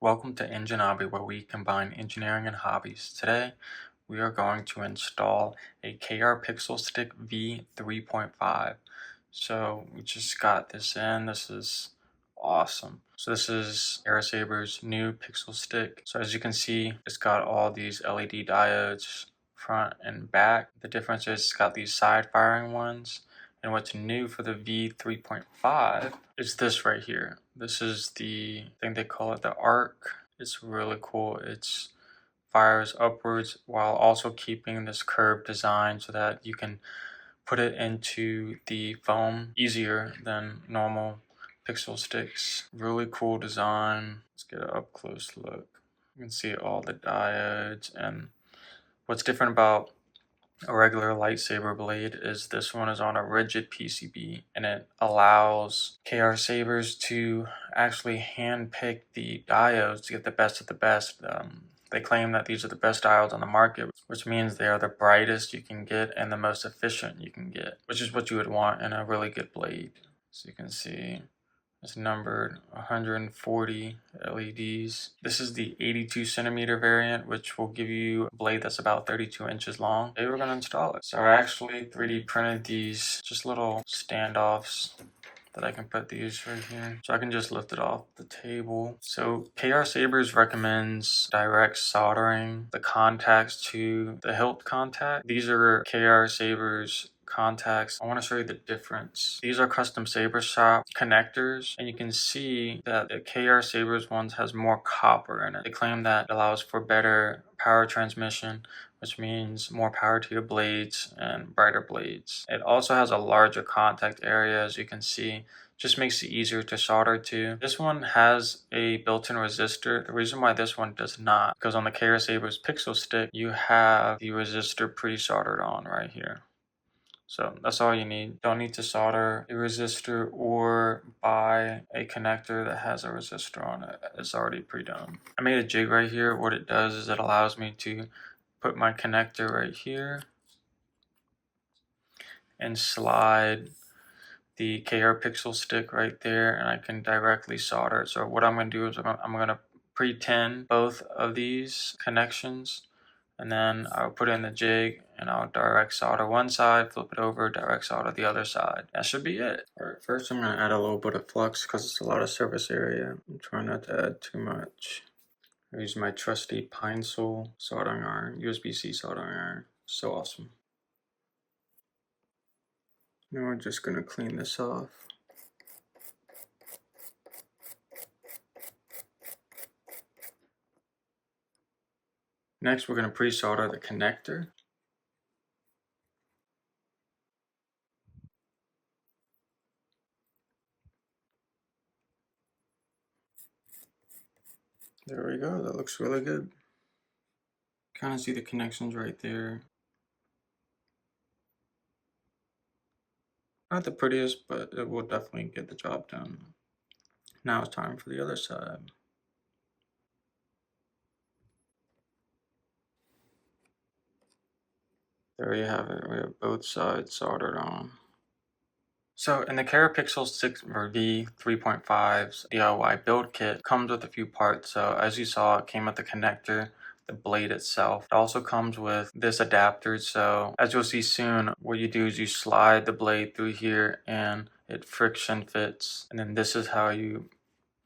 Welcome to Engine Hobby, where we combine engineering and hobbies. Today, we are going to install a KR PixelStick V3.5. So we just got this in. This is awesome. So this is Lightsaber's new Pixel Stick. So as you can see, it's got all these LED diodes front and back. The difference is it's got these side firing ones. And what's new for the V3.5 is this right here. This is the, I think they call it the arc. It's really cool. It's fires upwards while also keeping this curved design so that you can put it into the foam easier than normal pixel sticks. Really cool design. Let's get an up close look. You can see all the diodes, and what's different about a regular lightsaber blade is this one is on a rigid PCB, and it allows KR sabers to actually hand pick the diodes to get the best of the best. They claim that these are the best diodes on the market, which means they are the brightest you can get and the most efficient you can get, which is what you would want in a really good blade. So you can see it's numbered 140 LEDs. This is the 82 centimeter variant, which will give you a blade that's about 32 inches long. Today we're going to install it. So I actually 3D printed these just little standoffs that I can put these right here. So I can just lift it off the table. So KR Sabers recommends direct soldering the contacts to the hilt contact. These are KR Sabers contacts. I want to show you the difference. These are custom saber shop connectors, and you can see that the KR Sabers ones has more copper in it. They claim that it allows for better power transmission, which means more power to your blades and brighter blades. It also has a larger contact area, as you can see. Just makes it easier to solder to. This one has a built-in resistor. The reason why this one does not, because on the KR Sabers Pixel Stick, you have the resistor pre-soldered on right here. So that's all you need. Don't need to solder a resistor or buy a connector that has a resistor on it. It's already pre-done. I made a jig right here. What it does is it allows me to put my connector right here and slide the KR Pixel Stick right there, and I can directly solder. So what I'm going to do is I'm going to pre-tin both of these connections, and then I'll put in the jig and I'll direct solder one side, flip it over, direct solder the other side. That should be it. Alright, first I'm going to add a little bit of flux because it's a lot of surface area. I'm trying not to add too much. I use my trusty Pine Sol soldering iron, USB-C soldering iron. So awesome. Now we're just going to clean this off. Next, we're going to pre-solder the connector. There we go, that looks really good. Kind of see the connections right there. Not the prettiest, but it will definitely get the job done. Now it's time for the other side. There you have it, we have both sides soldered on. So in the KR PixelStick V3.5's DIY build kit comes with a few parts. So as you saw, it came with the connector, the blade itself. It also comes with this adapter. So as you'll see soon, what you do is you slide the blade through here and it friction fits. And then this is how you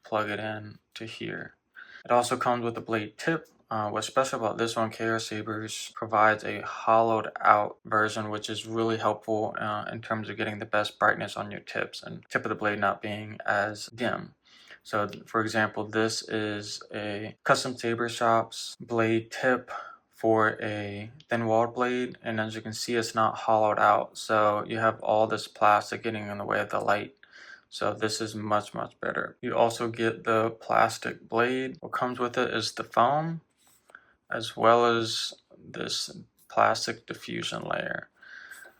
plug it in to here. It also comes with a blade tip. What's special about this one, KR Sabers provides a hollowed out version, which is really helpful in terms of getting the best brightness on your tips and tip of the blade not being as dim. So for example, this is a custom saber shop's blade tip for a thin walled blade, and as you can see, it's not hollowed out. So you have all this plastic getting in the way of the light. So this is much better. You also get the plastic blade. What comes with it is the foam, as well as this plastic diffusion layer.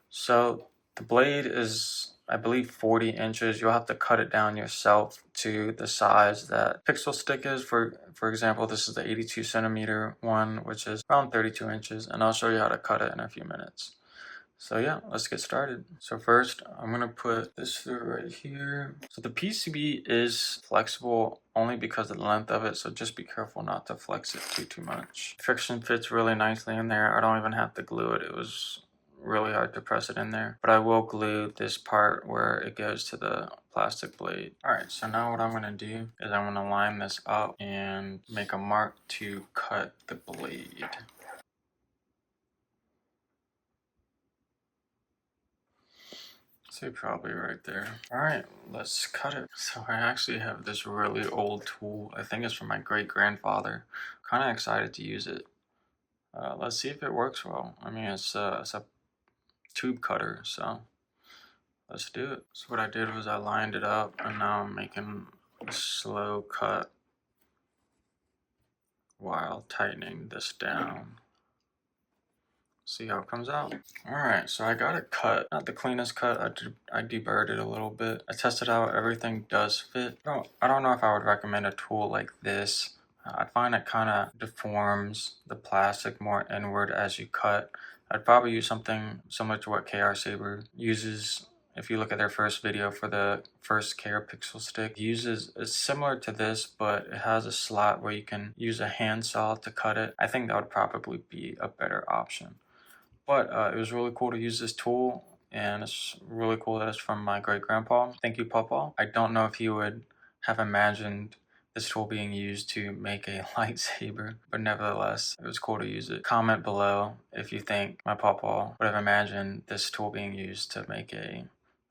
So the blade is, I believe, 40 inches. You'll have to cut it down yourself to the size that Pixel Stick is. For example, this is the 82 centimeter one, which is around 32 inches, and I'll show you how to cut it in a few minutes. So yeah, let's get started. So first, I'm gonna put this through right here. So the PCB is flexible only because of the length of it, so just be careful not to flex it too much. Friction fits really nicely in there. I don't even have to glue it. It was really hard to press it in there, but I will glue this part where it goes to the plastic blade. All right, so now what I'm gonna do is I'm gonna line this up and make a mark to cut the blade. So probably right there. All right, let's cut it. So I actually have this really old tool. I think it's from my great grandfather. Kind of excited to use it. Let's see if it works well. I mean, it's a tube cutter, so let's do it. So what I did was I lined it up, and now I'm making a slow cut while tightening this down. See how it comes out. All right, so I got it cut. Not the cleanest cut. I deburred it a little bit. I tested out everything does fit. I don't know if I would recommend a tool like this. I find it kind of deforms the plastic more inward as you cut. I'd probably use something similar to what KR Saber uses. If you look at their first video for the first KR PixelStick, it's similar to this, but it has a slot where you can use a handsaw to cut it. I think that would probably be a better option. But it was really cool to use this tool, and it's really cool that it's from my great grandpa. Thank you, Papa. I don't know if he would have imagined this tool being used to make a lightsaber, but nevertheless, it was cool to use it. Comment below if you think my Papa would have imagined this tool being used to make a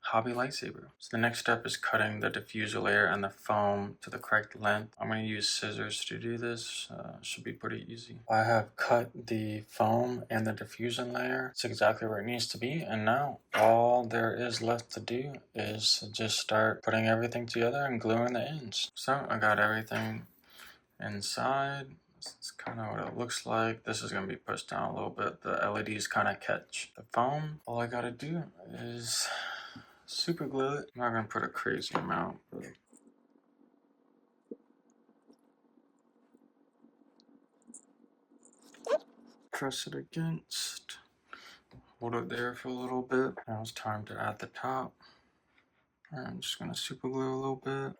hobby lightsaber. So the next step is cutting the diffuser layer and the foam to the correct length. I'm going to use scissors to do this. Should be pretty easy. I have cut the foam and the diffusion layer. It's exactly where it needs to be, and now all there is left to do is just start putting everything together and gluing the ends. So I got everything inside. This is kind of what it looks like. This is going to be pushed down a little bit. The LEDs kind of catch the foam. All I got to do is super glue it. I'm not gonna put a crazy amount, but press it against. Hold it there for a little bit. Now it's time to add the top. I'm just gonna super glue a little bit.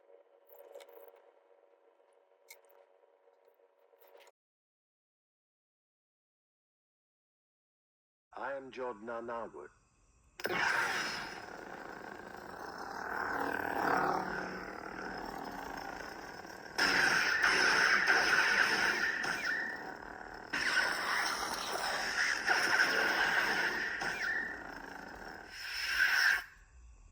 I am Jordan Narwood.